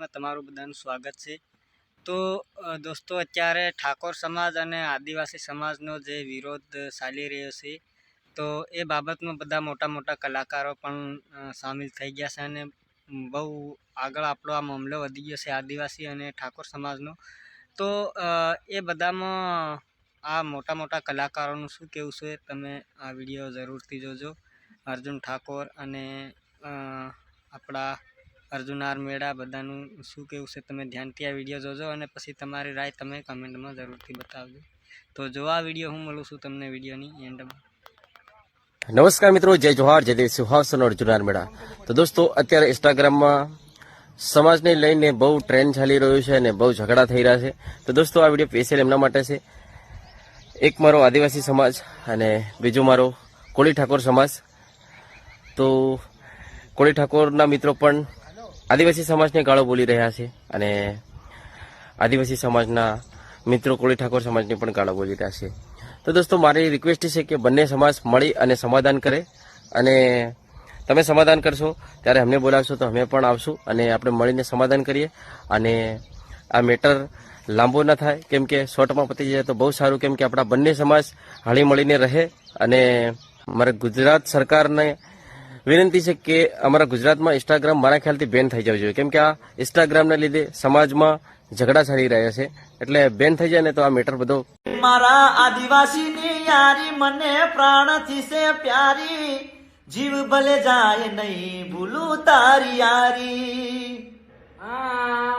માં તમારું બધાનું સ્વાગત છે। તો દોસ્તો અત્યારે ઠાકોર સમાજ અને આદિવાસી સમાજનો જે વિરોધ ચાલી રહ્યો છે તો એ બાબતમાં બધા મોટા મોટા કલાકારો પણ સામેલ થઈ ગયા છે અને બહુ આગળ આપણો આ મામલો વધી ગયો છે આદિવાસી અને ઠાકોર સમાજનો। તો એ બધામાં આ મોટા મોટા કલાકારોનું શું કહેવું છે તમે આ વિડીયો જરૂરથી જોજો। અર્જુન ઠાકોર અને આપણા અર્જુન આર મેળા બધાનું શું કહેવું છે તમે ધ્યાનથી આ વિડીયો જોજો અને પછી તમારી રાય તમે કમેન્ટમાં જરૂરથી બતાવજો। તો જો આ વિડીયો હું મળું છું તમને વિડીયોની એન્ડમાં। નમસ્કાર મિત્રો, જય જોહાર, જય દેવ સિંહાસન અર્જુન આર મેળા। તો દોસ્તો અત્યારે ઇન્સ્ટાગ્રામમાં સમાજને લઈને બહુ ટ્રેન્ડ ચાલી રહ્યું છે અને બહુ ઝઘડા થઈ રહ્યા છે। તો દોસ્તો આ વિડીયો સ્પેશિયલ એમના માટે છે। એક મારો આદિવાસી સમાજ અને બીજું મારો કોળી ઠાકોર સમાજ। તો કોળી ઠાકોરના મિત્રો પણ આદિવાસી સમાજને ગાળો બોલી રહ્યા છે અને આદિવાસી સમાજના મિત્રો કોળી ઠાકોર સમાજને પણ ગાળો બોલી રહ્યા છે। તો દોસ્તો મારી રિક્વેસ્ટ છે કે બંને સમાજ મળી અને સમાધાન કરે અને તમે સમાધાન કરશો ત્યારે અમને બોલાવશો તો અમે પણ આવશું અને આપણે મળીને સમાધાન કરીએ અને આ મેટર લાંબો ન થાય, કેમ કે શોર્ટમાં પતી જાય તો બહુ સારું, કેમ કે આપણા બંને સમાજ હળી મળીને રહે। અને મારે ગુજરાત સરકારને વિનંતી છે કે અમારા ગુજરાતમાં ઇન્સ્ટાગ્રામ મારા ખ્યાલથી બેન થઈ જવું જોઈએ, કેમ કે આ ઇન્સ્ટાગ્રામના લીધે સમાજમાં ઝઘડા ચાલી રહ્યા છે, એટલે બેન થઈ જાય ને તો આ મેટર બધો મારા આદિવાસીની યારી મને પ્રાણથી છે પ્યારી, જીવ ભલે જાય નહીં ભૂલું તારી યારી।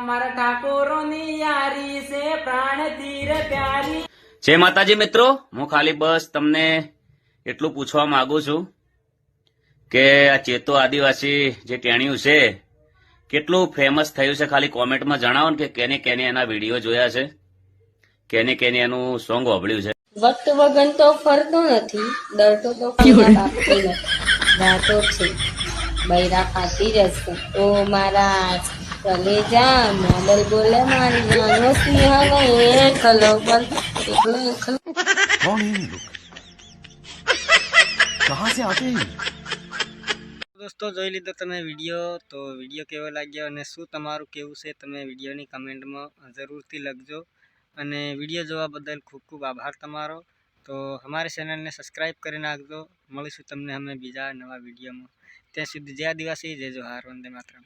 મારા ઠાકોરોની યારી છે પ્રાણથી રે પ્યારી। જય માતાજી મિત્રો, હું ખાલી બસ તમને એટલું પૂછવા માંગુ છું કે આ ચેતો આદિવાસી જે ટેણિયું છે કેટલું ફેમસ થયું છે, ખાલી કોમેન્ટમાં જણાવો ને કે કેને કેને એના વિડીયો જોયા છે, કેને કેને એનું સોંગ વાપર્યું છે। વક્ત વગન તો ફરતો નથી, ડરતો તો કોઈના બાપથી નથી, ગાતો છે બૈરા ખાતી રહેશે ઓ મારા કલેજા મોડલ બોલે મારી જાનો સિંહનો એકલો બલ એકલો એકલો। कौन है ये लोग? कहाँ से आते हैं? દોસ્તો જોઈ લીધો તમે વિડીયો, તો વિડીયો કેવો લાગ્યો અને શું તમારું કેવું છે તમે વિડીયોની કમેન્ટમાં જરૂરથી લખજો અને વિડીયો જોવા બદલ ખૂબ ખૂબ આભાર તમારો। તો અમારી ચેનલને સબસ્ક્રાઈબ કરી નાખજો। મળીશું તમને અમે બીજા નવા વિડીયોમાં, ત્યાં સુધી જય આદિવાસી, જય જોહાર, વંદે માતરમ।